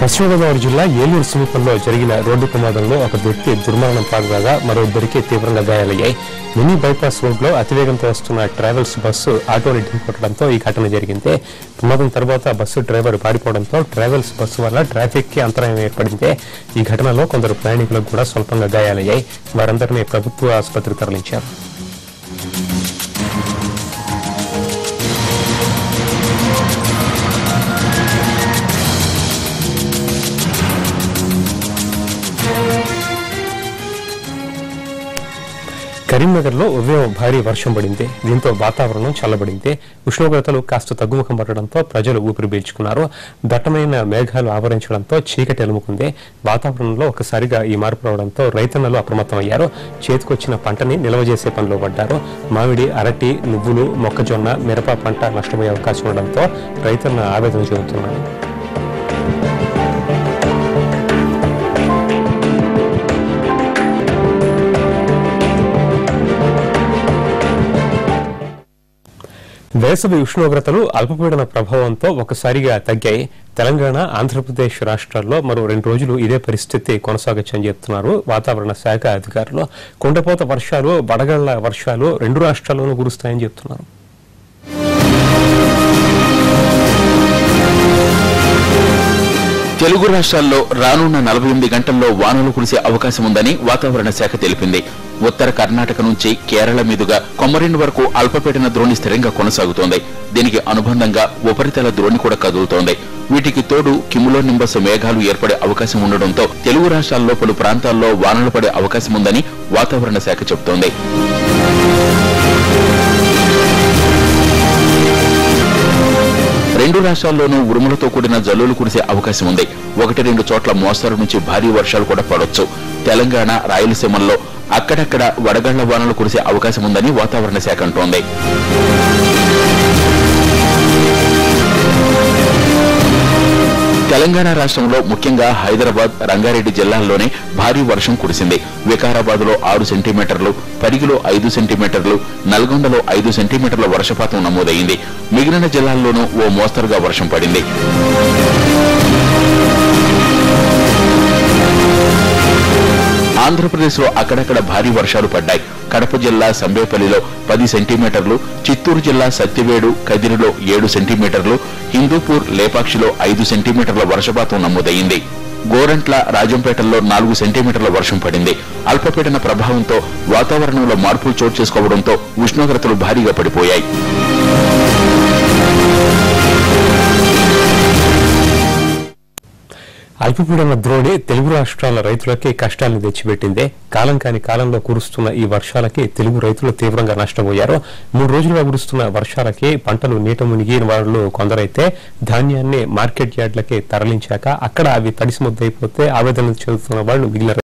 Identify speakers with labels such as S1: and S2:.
S1: పశ్చిమ గోదావరి జిల్లా ఏలూరు సమీపంలో జరిగిన రోడ్డు ప్రమాదంలో ఒక వ్యక్తి దుర్మరణం పాల్గొనగా మరో ఇద్దరికి తీవ్రంగా గాయాలయ్యాయి. మినీ బైపాస్ రోడ్లో అతివేగంతో వస్తున్న ట్రావెల్స్ బస్సు ఆటోని ఢీకొట్టడంతో ఈ ఘటన జరిగింది. ప్రమాదం తర్వాత బస్సు డ్రైవర్ పారిపోవడంతో ట్రావెల్స్ బస్సు వల్ల ట్రాఫిక్ కి అంతరాయం ఏర్పడింది. ఈ ఘటనలో కొందరు ప్రయాణికులకు కూడా స్వల్పంగా గాయాలయ్యాయి. వారందరినీ ప్రభుత్వ ఆసుపత్రికి తరలించారు. కరీంనగర్లో ఉదయం భారీ వర్షం పడింది. దీంతో వాతావరణం చల్లబడింది. ఉష్ణోగ్రతలు కాస్త తగ్గుముఖం పడడంతో ప్రజలు ఊపిరి పీల్చుకున్నారు. దట్టమైన మేఘాలు ఆవరించడంతో చీకటి ఎలుముకుంది. వాతావరణంలో ఒకసారిగా ఈ మార్పు రావడంతో రైతన్నలు అప్రమత్తమయ్యారు. చేతికొచ్చిన పంటని నిల్వ చేసే పనిలో పడ్డారు. మామిడి, అరటి, నువ్వులు, మొక్కజొన్న, మిరప పంట నష్టపోయే అవకాశం ఉండడంతో రైతన్న ఆవేదన చెందుతున్నారు. వేసవి ఉష్ణోగ్రతలు అల్పపీడన ప్రభావంతో ఒకసారిగా తగ్గాయి. తెలంగాణ, ఆంధ్రప్రదేశ్ రాష్ట్రాల్లో మరో 2 రోజులు ఇదే పరిస్థితి కొనసాగొచ్చని చెప్తున్నారు వాతావరణ శాఖ అధికారులు. కుండపోత వర్షాలు, వడగళ్ల వర్షాలు 2 రాష్ట్రాల్లోనూ కురుస్తాయని చెప్తున్నారు.
S2: తెలుగు రాష్ట్రాల్లో రానున్న 48 గంటల్లో వానలు కురిసే అవకాశం ఉందని వాతావరణ శాఖ తెలిపింది. ఉత్తర కర్ణాటక నుంచి కేరళ మీదుగా కొమ్మరిన్ వరకు అల్పపీడన ద్రోణి స్థిరంగా కొనసాగుతోంది. దీనికి అనుబంధంగా ఉపరితల ద్రోణి కూడా కదులుతోంది. వీటికి తోడు కిములో నింబస్ మేఘాలు ఏర్పడే అవకాశం ఉండడంతో తెలుగు రాష్ట్రాల్లో పలు ప్రాంతాల్లో వానలు పడే అవకాశం ఉందని వాతావరణ శాఖ చెబుతోంది. రెండు రాష్ట్రాల్లోనూ ఉరుములతో కూడిన జల్లులు కురిసే అవకాశం ఉంది. 1-2 చోట్ల మోస్తరు నుంచి భారీ వర్షాలు కూడా పడొచ్చు. తెలంగాణ, రాయలసీమల్లో అక్కడక్కడ వడగళ్ల వానలు కురిసే అవకాశం ఉందని వాతావరణ శాఖ అంటోంది. తెలంగాణ రాష్ట్రంలో ముఖ్యంగా హైదరాబాద్, రంగారెడ్డి జిల్లాల్లోనే భారీ వర్షం కురిసింది. వికారాబాద్ లో 6 సెంటీమీటర్లు, పరిగిలో 5 సెంటీమీటర్లు, నల్గొండలో 5 సెంటీమీటర్ల వర్షపాతం నమోదైంది. మిగిలిన జిల్లాల్లోనూ ఓ మోస్తరుగా వర్షం పడింది. ఆంధ్రప్రదేశ్ లో అక్కడక్కడ భారీ వర్షాలు పడ్డాయి. కడప జిల్లా సంబేపల్లిలో 10 సెంటీమీటర్లు, చిత్తూరు జిల్లా సత్యవేడు, కదిరిలో 7 సెంటీమీటర్లు, హిందూపూర్, లేపాక్షిలో 5 సెంటీమీటర్ల వర్షపాతం నమోదైంది. గోరంట్ల, రాజంపేటల్లో 4 సెంటీమీటర్ల వర్షం పడింది. అల్పపీడన ప్రభావంతో వాతావరణంలో మార్పులు చోటు చేసుకోవడంతో ఉష్ణోగ్రతలు భారీగా పడిపోయాయి.
S1: అల్పపీడన ద్రోణి తెలుగు రాష్ట్రాల రైతులకి కష్టాలను తెచ్చిపెట్టింది. కాలం కాని కాలంలో కురుస్తున్న ఈ వర్షాలకి తెలుగు రైతులు తీవ్రంగా నష్టపోయారు. 3 రోజులుగా కురుస్తున్న వర్షాలకి పంటలు నీట మునిగిన వాళ్ళు కొందరైతే ధాన్యాన్ని మార్కెట్ యార్డులకి తరలించాక అక్కడ అవి తడిసి ముద్దయిపోతే ఆవేదన చెందుతున్న వాళ్ళు మిగిలిన